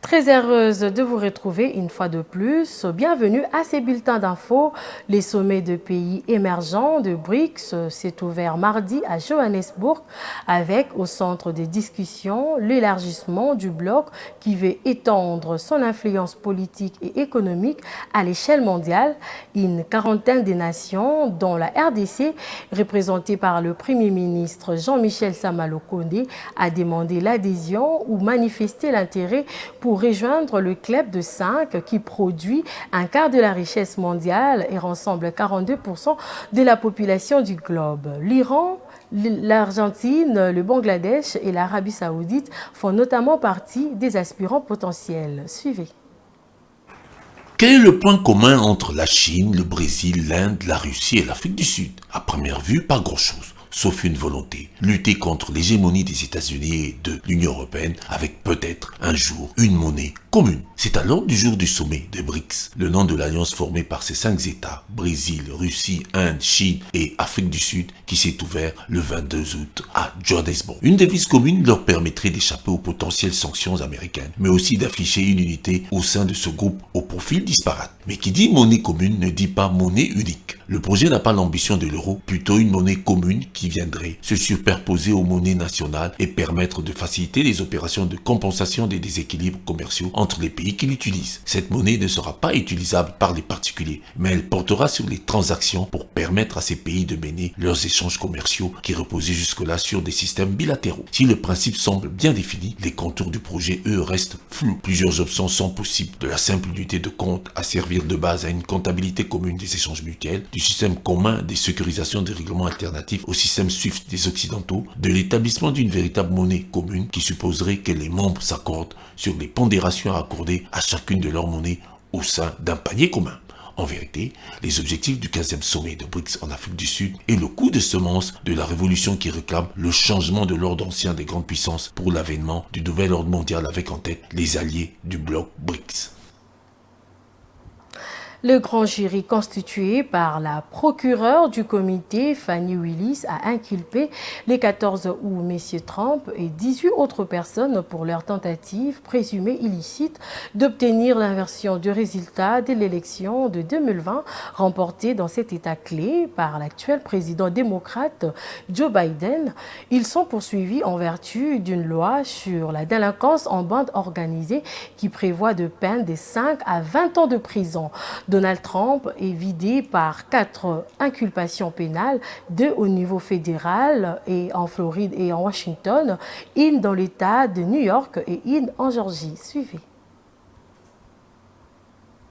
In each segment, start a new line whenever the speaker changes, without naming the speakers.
Très heureuse de vous retrouver une fois de plus. Bienvenue à ces bulletins d'infos. Les sommets de pays émergents de BRICS s'est ouvert mardi à Johannesburg avec au centre des discussions l'élargissement du bloc qui veut étendre son influence politique et économique à l'échelle mondiale. Une quarantaine de nations, dont la RDC, représentée par le Premier ministre Jean-Michel Sama-Lokonde, a demandé l'adhésion ou manifesté l'intérêt pour rejoindre le club de 5 qui produit un quart de la richesse mondiale et rassemble 42% de la population du globe. L'Iran, l'Argentine, le Bangladesh et l'Arabie Saoudite font notamment partie des aspirants potentiels. Suivez.
Quel est le point commun entre la Chine, le Brésil, l'Inde, la Russie et l'Afrique du Sud? À première vue, pas grand-chose, sauf une volonté, lutter contre l'hégémonie des États-Unis et de l'Union européenne avec peut-être un jour une monnaie commune. C'est à l'ordre du jour du sommet de BRICS, le nom de l'alliance formée par ces 5 États, Brésil, Russie, Inde, Chine et Afrique du Sud, qui s'est ouvert le 22 août à Johannesburg. Une devise commune leur permettrait d'échapper aux potentielles sanctions américaines, mais aussi d'afficher une unité au sein de ce groupe au profil disparate. Mais qui dit monnaie commune ne dit pas monnaie unique. Le projet n'a pas l'ambition de l'euro, plutôt une monnaie commune qui viendrait se superposer aux monnaies nationales et permettre de faciliter les opérations de compensation des déséquilibres commerciaux entre les pays qui l'utilisent. Cette monnaie ne sera pas utilisable par les particuliers, mais elle portera sur les transactions pour permettre à ces pays de mener leurs échanges commerciaux qui reposaient jusque-là sur des systèmes bilatéraux. Si le principe semble bien défini, les contours du projet, eux, restent flous. Plusieurs options sont possibles, de la simple unité de compte à servir de base à une comptabilité commune des échanges mutuels, du système commun des sécurisations des règlements alternatifs au système SWIFT des Occidentaux, de l'établissement d'une véritable monnaie commune qui supposerait que les membres s'accordent sur les pondérations à accorder à chacune de leurs monnaies au sein d'un panier commun. En vérité, les objectifs du 15e sommet de BRICS en Afrique du Sud est le coup de semence de la révolution qui réclame le changement de l'ordre ancien des grandes puissances pour l'avènement du nouvel ordre mondial avec en tête les alliés du bloc BRICS.
Le grand jury constitué par la procureure du comité, Fanny Willis, a inculpé les 14 août M. Trump et 18 autres personnes pour leur tentative présumée illicite d'obtenir l'inversion du résultat de l'élection de 2020 remportée dans cet État clé par l'actuel président démocrate Joe Biden. Ils sont poursuivis en vertu d'une loi sur la délinquance en bande organisée qui prévoit de peine de 5 à 20 ans de prison. Donald Trump est vidé par 4 inculpations pénales, 2 au niveau fédéral et en Floride et en Washington, une dans l'État de New York et une en Géorgie. Suivez.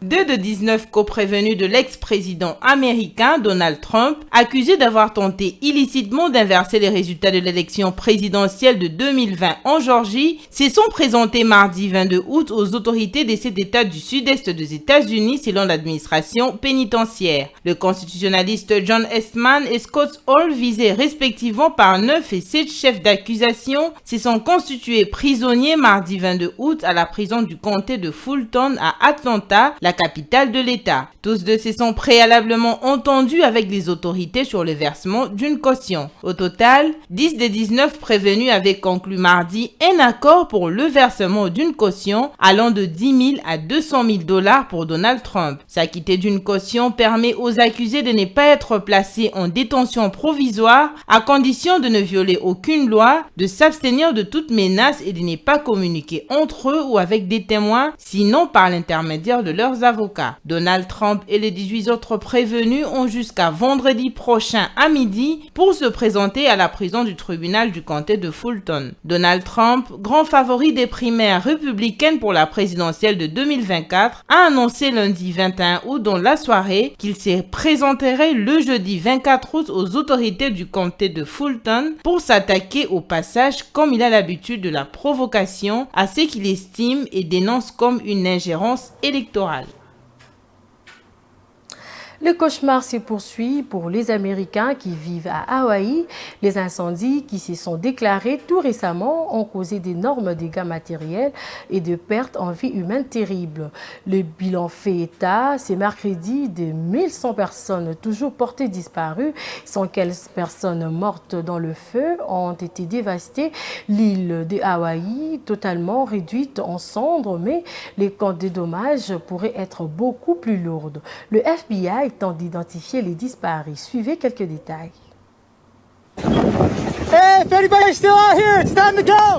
2 de 19 coprévenus de l'ex-président américain Donald Trump, accusés d'avoir tenté illicitement d'inverser les résultats de l'élection présidentielle de 2020 en Géorgie, se sont présentés mardi 22 août aux autorités de cet État du sud-est des États-Unis selon l'administration pénitentiaire. Le constitutionnaliste John Eastman et Scott Hall, visés respectivement par 9 et 7 chefs d'accusation, se sont constitués prisonniers mardi 22 août à la prison du comté de Fulton à Atlanta, la capitale de l'État. Tous deux se sont préalablement entendus avec les autorités sur le versement d'une caution. Au total, 10 des 19 prévenus avaient conclu mardi un accord pour le versement d'une caution allant de 10 000 à 200 000 $ pour Donald Trump. S'acquitter d'une caution permet aux accusés de ne pas être placés en détention provisoire à condition de ne violer aucune loi, de s'abstenir de toute menace et de ne pas communiquer entre eux ou avec des témoins, sinon par l'intermédiaire de leurs avocats. Donald Trump et les 18 autres prévenus ont jusqu'à vendredi prochain à midi pour se présenter à la prison du tribunal du comté de Fulton. Donald Trump, grand favori des primaires républicaines pour la présidentielle de 2024, a annoncé lundi 21 août dans la soirée qu'il se présenterait le jeudi 24 août aux autorités du comté de Fulton pour s'attaquer au passage, comme il a l'habitude, de la provocation à ce qu'il estime et dénonce comme une ingérence électorale.
Le cauchemar se poursuit pour les Américains qui vivent à Hawaï. Les incendies qui se sont déclarés tout récemment ont causé d'énormes dégâts matériels et de pertes en vie humaine terribles. Le bilan fait état, c'est mercredi, de 1100 personnes toujours portées disparues. 115 personnes mortes dans le feu ont été dévastées. L'île de Hawaï, totalement réduite en cendres, mais les comptes de dommages pourraient être beaucoup plus lourdes. Le FBI tente d'identifier les disparus. Suivez quelques détails.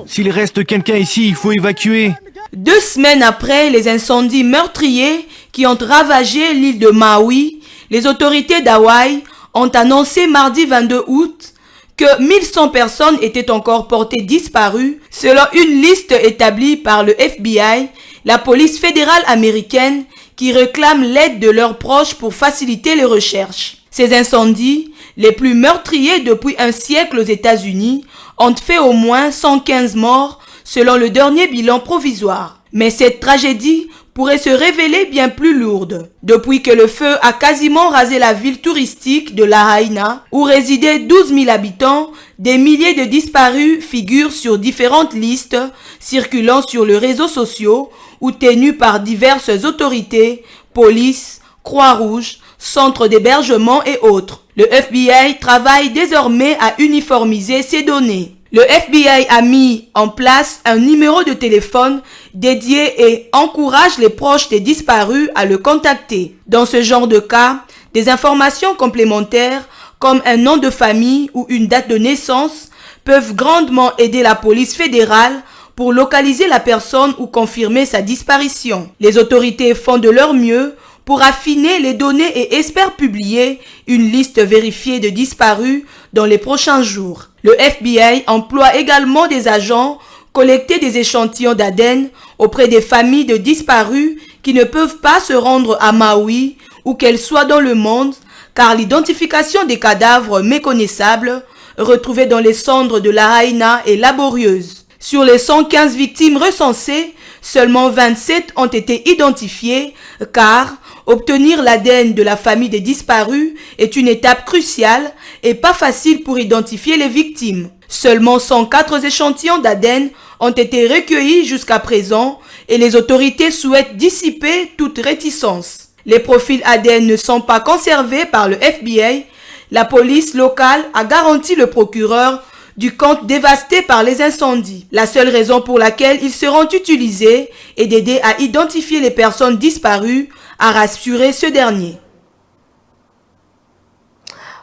S'il reste quelqu'un ici, il faut évacuer.
2 semaines après les incendies meurtriers qui ont ravagé l'île de Maui, les autorités d'Hawaï ont annoncé mardi 22 août que 1100 personnes étaient encore portées disparues selon une liste établie par le FBI, la police fédérale américaine, qui réclament l'aide de leurs proches pour faciliter les recherches. Ces incendies, les plus meurtriers depuis un siècle aux États-Unis, ont fait au moins 115 morts selon le dernier bilan provisoire. Mais cette tragédie pourrait se révéler bien plus lourde. Depuis que le feu a quasiment rasé la ville touristique de Lahaina, où résidaient 12 000 habitants, des milliers de disparus figurent sur différentes listes circulant sur les réseaux sociaux ou tenues par diverses autorités, police, Croix-Rouge, centres d'hébergement et autres. Le FBI travaille désormais à uniformiser ces données. Le FBI a mis en place un numéro de téléphone dédié et encourage les proches des disparus à le contacter. Dans ce genre de cas, des informations complémentaires comme un nom de famille ou une date de naissance peuvent grandement aider la police fédérale pour localiser la personne ou confirmer sa disparition. Les autorités font de leur mieux pour affiner les données et espèrent publier une liste vérifiée de disparus dans les prochains jours. Le FBI emploie également des agents collecter des échantillons d'ADN auprès des familles de disparus qui ne peuvent pas se rendre à Maui ou qu'elles soient dans le monde, car l'identification des cadavres méconnaissables retrouvés dans les cendres de Lahaina est laborieuse. Sur les 115 victimes recensées, seulement 27 ont été identifiées car obtenir l'ADN de la famille des disparus est une étape cruciale et pas facile pour identifier les victimes. Seulement 104 échantillons d'ADN ont été recueillis jusqu'à présent et les autorités souhaitent dissiper toute réticence. Les profils ADN ne sont pas conservés par le FBI. La police locale a garanti le procureur du camp dévasté par les incendies. La seule raison pour laquelle ils seront utilisés est d'aider à identifier les personnes disparues, a rassuré ce dernier.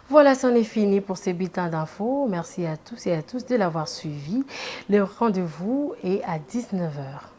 Voilà, c'en est fini pour ces bulletins d'infos. Merci à tous et à tous de l'avoir suivi. Le rendez-vous est à 19h.